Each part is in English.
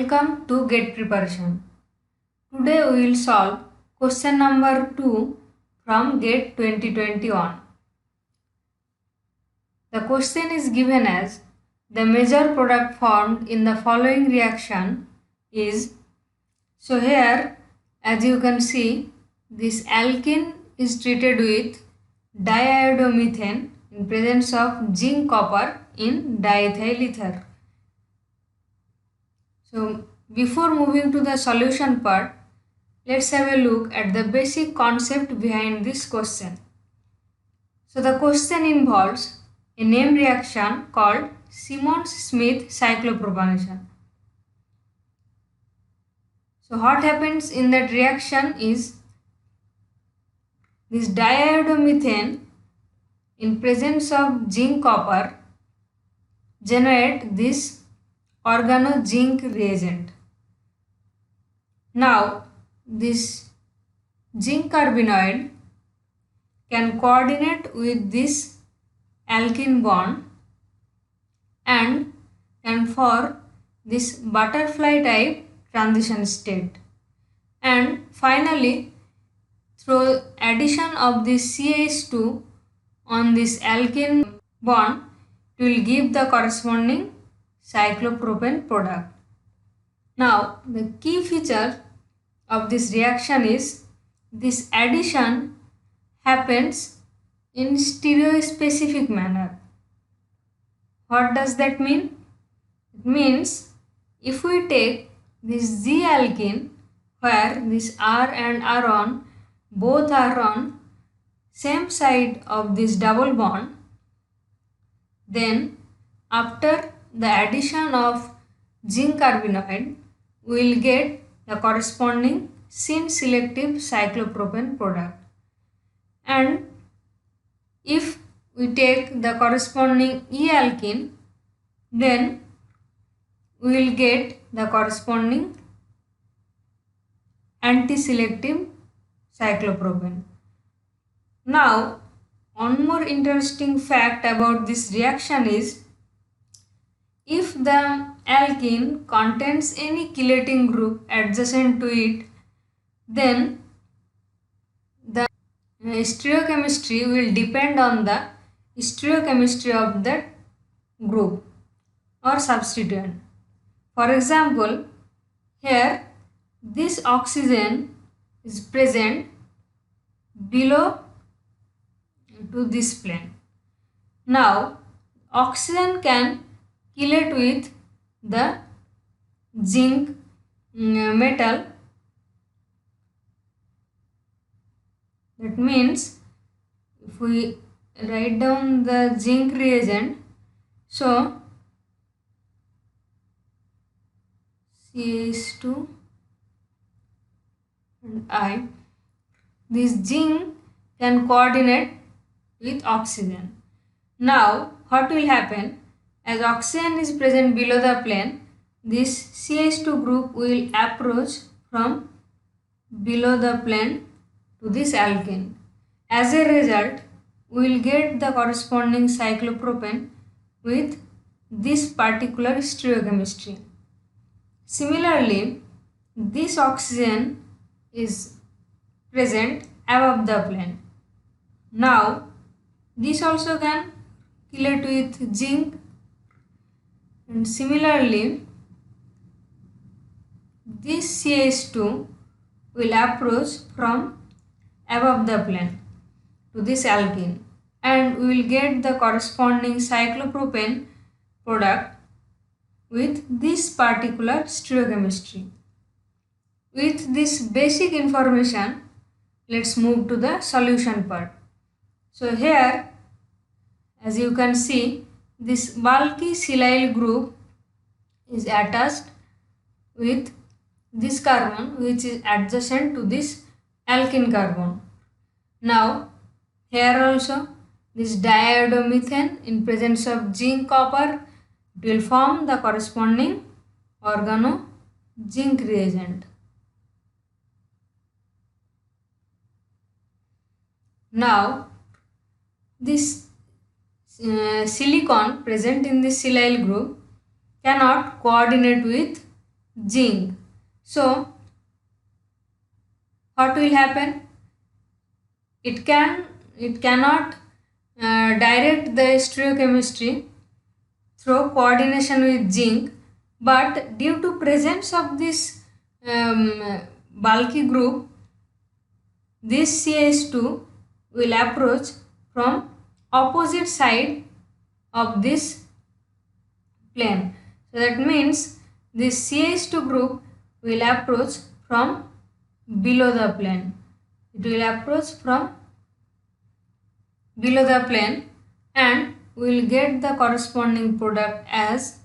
Welcome to Get Preparation. Today we will solve question number 2 from Get 2021. The question is given as the major product formed in the following reaction is. So here, as you can see, this alkene is treated with diiodomethane in presence of zinc copper in diethyl ether. So before moving to the solution part, let's have a look at the basic concept behind this question. So the question involves a name reaction called Simmons-Smith cyclopropanation. So what happens in that reaction is this diiodomethane in presence of zinc copper generate this organo-zinc reagent. Now this zinc carbenoid can coordinate with this alkene bond and can form this butterfly type transition state, and finally through addition of this CH2 on this alkene bond it will give the corresponding cyclopropane product. Now the key feature of this reaction is this addition happens in stereospecific manner. What does that mean? It means if we take this Z alkene where this R and R both are on same side of this double bond, then after the addition of zinc carbenoid we will get the corresponding syn selective cyclopropane product. And if we take the corresponding E alkene, then we will get the corresponding anti-selective cyclopropane. Now, one more interesting fact about this reaction is if the alkene contains any chelating group adjacent to it, then the stereochemistry will depend on the stereochemistry of that group or substituent. For example, here this oxygen is present below to this plane. Now oxygen can chelate with the zinc metal. That means if we write down the zinc reagent, so CH2 and I, this zinc can coordinate with oxygen. Now what will happen? As oxygen is present below the plane, this CH2 group will approach from below the plane to this alkene. As a result, we will get the corresponding cyclopropane with this particular stereochemistry. Similarly, this oxygen is present above the plane. Now, this also can chelate with zinc, and similarly, this CH2 will approach from above the plane to this alkene, and we will get the corresponding cyclopropane product with this particular stereochemistry. With this basic information, let's move to the solution part. So here, as you can see, this bulky silyl group is attached with this carbon which is adjacent to this alkene carbon. Now here also this diiodomethane in presence of zinc copper will form the corresponding organo zinc reagent. Now this silicon present in this silyl group cannot coordinate with zinc. So what will happen? It cannot direct the stereochemistry through coordination with zinc, but due to presence of this bulky group, this CH2 will approach from opposite side of this plane. So that means this CH2 group will approach from below the plane. It will approach from below the plane and we will get the corresponding product as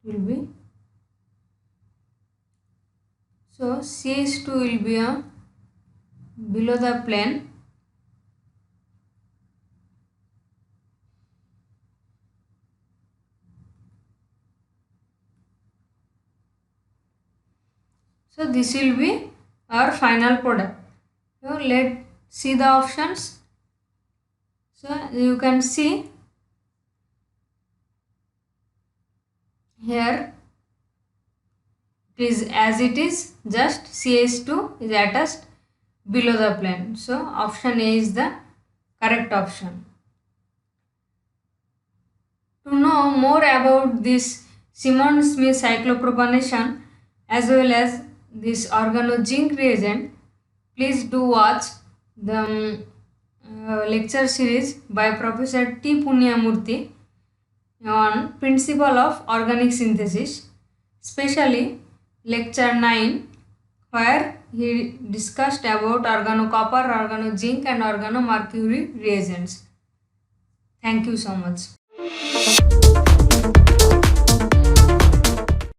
will be. So CH2 will be below the plane so this will be our final product. So let's see the options. So you can see here it is as it is, just CH2 is attached below the plane. So option A is the correct option. To know more about this Simmons-Smith cyclopropionation as well as this organozinc reagent, please do watch the lecture series by Professor T. Punyamurthy on principle of organic synthesis, especially lecture 9 where he discussed about organocopper, organozinc and organomercury reagents. Thank you so much.